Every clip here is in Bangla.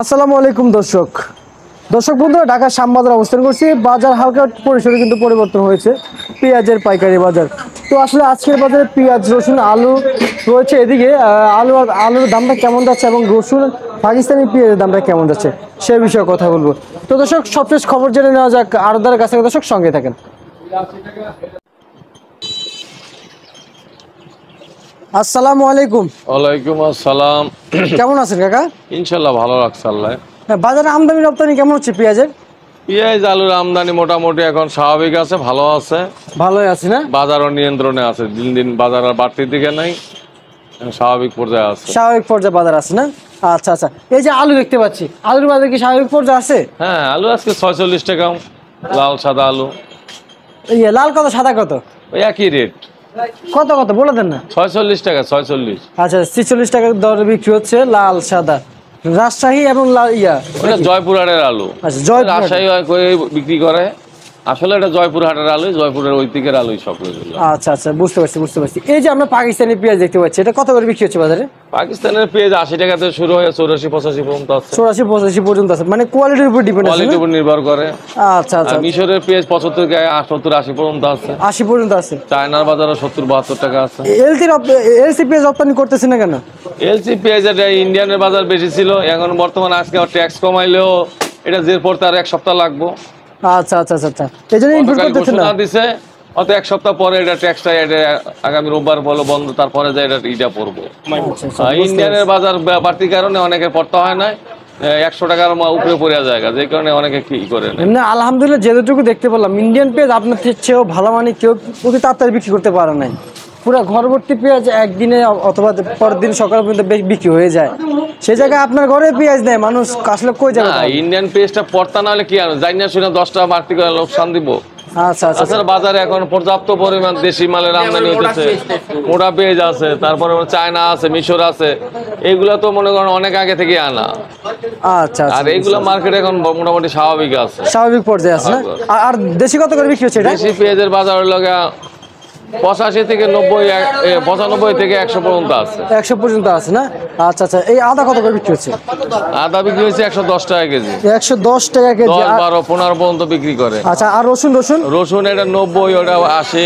আসসালামু আলাইকুম দর্শক বন্ধুরা, ঢাকার শ্যামবাজার অবস্থান করছি। বাজার হালকা পরিসরে কিন্তু পরিবর্তন হয়েছে, পেঁয়াজের পাইকারি বাজার। তো আসলে আজকের বাজারে পেঁয়াজ, রসুন, আলু রয়েছে। এদিকে আলুর দামটা কেমন যাচ্ছে এবং রসুন, পাকিস্তানি পেঁয়াজের দামটা কেমন যাচ্ছে সে বিষয়ে কথা বলবো। তো দর্শক, সবশেষ খবর জেনে নেওয়া যাক আড়তদারের কাছ থেকে। দর্শক, সঙ্গে থাকেন। আসসালামু আলাইকুম। ওয়ালাইকুম আসসালাম। কেমন আছেন কাকা? ইনশাল্লাহ ভালো রাখছে আল্লাহ। বাজারে আমদানি রপ্তানি কেমন হচ্ছে পেঁয়াজের? পেঁয়াজ আলুর আমদানি মোটামুটি এখন স্বাভাবিক আছে, ভালো আছে, ভালোই আছে না? বাজারও নিয়ন্ত্রণে আছে। দিন দিন বাজার আর বাড়তির দিকে নাই, স্বাভাবিক পর্যায়ে আছে। স্বাভাবিক পর্যায়ে বাজার আছে না? আচ্ছা আচ্ছা। এই যে আলু দেখতে পাচ্ছি, আলুর বাজার কি স্বাভাবিক পর্যায়ে আছে? হ্যাঁ, আলু আজকে 46 টাকা, লাল সাদা আলু। লাল কত, সাদা কত? ওই একই রেট, কত কত বলে দেন না। 46 টাকা, 46। আচ্ছা, 46 টাকার দরে বিক্রি হচ্ছে লাল সাদা। রাজশাহী এবং ওটা জয়পুরহাটের আলু। আচ্ছা, জয়পুরহাট। রাজশাহী করে বিক্রি করে, আসলে এটা জয়পুরহাটের আলু, জয়পুরের ওই দিকের আলুই সব এগুলো। আচ্ছা আচ্ছা, বুঝতে পারছি। এই যে আমরা পাকিস্তানি পেঁয়াজ দেখতে পাচ্ছি, এটা কত করে বিক্রি হচ্ছে বাজারে? পাকিস্তানের পেঁয়াজ 80 টাকা থেকে শুরু হয়ে 84-85 পর্যন্ত আছে। 84-85 পর্যন্ত আছে, মানে কোয়ালিটির উপর ডিপেন্ড আছে। কোয়ালিটির উপর নির্ভর করে। আচ্ছা আচ্ছা। মিশরের পেঁয়াজ 75 থেকে 70-80 পর্যন্ত আছে। 80 পর্যন্ত আছে। চায়নার বাজারে 70-72 টাকা আছে। এলসি পেঁয়াজ রপ্তানি করতেছে না কেন? এলসি পেঁয়াজ এটা ইন্ডিয়ানের বাজার বেশি ছিল, এখন বর্তমানে আজকে ট্যাক্স কমাইলেও এটা যে পড়তে আর এক সপ্তাহ লাগবো। আচ্ছা আচ্ছা আচ্ছা, এই জন্য ইনপুট করতেছে না। দিছে অত এক সপ্তাহ পরে এটা ট্যাক্সটা এটা আগামী রোববার বলো বন্ধ, তারপরে যে এটা পড়বো। ইন্ডিয়ানের বাজার বাড়তির কারণে অনেকে পড়তে হয় না, 100 টাকার উপরে পড়ে যায়, যে কারণে অনেকে কি করে না। এমনি আলহামদুলিল্লাহ যেটুকু দেখতে পেলাম, ইন্ডিয়ান পেঁয়াজ আপনার চেয়েও ভালো, মানে কেউ অতি তাড়াতাড়ি বিক্রি করতে পারে নাই। পুরো ঘরভর্তি পেঁয়াজ একদিনে অথবা পরের দিন সকাল পর্যন্ত বিক্রি হয়ে যায়। সেই জায়গায় আপনার ঘরে পেঁয়াজ নেয়, মানুষ আসলে কই যাবে? ইন্ডিয়ান পেঁয়াজটা পড়তা না হলে কি আর যাই না শুনে 10 টাকা বাড়তি করে লোকসান দিব। আচ্ছা আচ্ছা। বাজারে এখন পর্যাপ্ত পরিমাণ দেশি মালের আমদানি হচ্ছে, মোটা পেঁয়াজ আছে, তারপরে চায়না আছে, মিশর আছে, এইগুলা তো মনে করেন অনেক আগে থেকে আনা। আচ্ছা, আর এইগুলা মার্কেটে এখন মোটামুটি স্বাভাবিক আছে, স্বাভাবিক পর্যায়ে আছে না? আর দেশি কত করে বিক্রি হচ্ছে? দেশি পেঁয়াজের বাজার লগা 85 থেকে 90, 95 থেকে 100 পর্যন্ত আছে। 100 পর্যন্ত আছে না? আচ্ছা আচ্ছা। এই আদা কত করে বিক্রি হচ্ছে? আদা বিক্রি হচ্ছে 110 টাকা কেজি। 110 টাকা কেজি। 10, 12, 15 পর্যন্ত বিক্রি করে। আচ্ছা, আর রসুন? রসুন এটা 90, ওটা 80।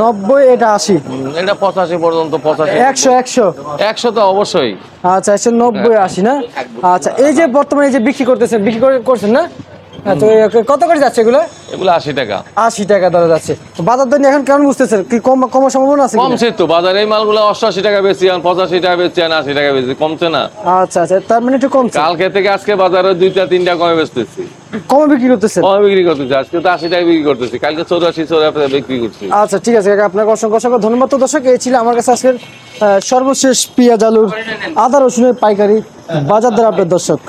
90, এটা 80, এটা 85 পর্যন্ত। 100 100 তো অবশ্যই। আচ্ছা, 190, 80 না? আচ্ছা, এই যে বর্তমানে যে বিক্রি করছেন না, আচ্ছা, কত করে যাচ্ছে এগুলো? 80 টাকা। 80 টাকা দরে যাচ্ছে। বাজার দর এখন কেমন বুঝতেছেন? কি কমার সম্ভাবনা আছে? কমছে তো বাজারে, এই মালগুলো 88 টাকা বেশি, 85 টাকা বেশি, 80 টাকা বেশি, কমছে না। আচ্ছা আচ্ছা, তার মানে একটু কমছে। কালকে থেকে আজকে বাজারে 2-3টা কমে বেচতেছি। কমে বিক্রি করতেছেন? কমে বিক্রি করতেছি, আজকে তো 80 টাকা বিক্রি করতেছি, কালকে 84 বিক্রি করছি। আচ্ছা, ঠিক আছে কাকা, আপনাকে অসংখ্য ধন্যবাদ। তো দর্শক, এই ছিল আমার কাছে আজকের সর্বশেষ পেঁয়াজ, আলুর, আদা, রসুনের পাইকারি বাজার দর আপডেট। দর্শক।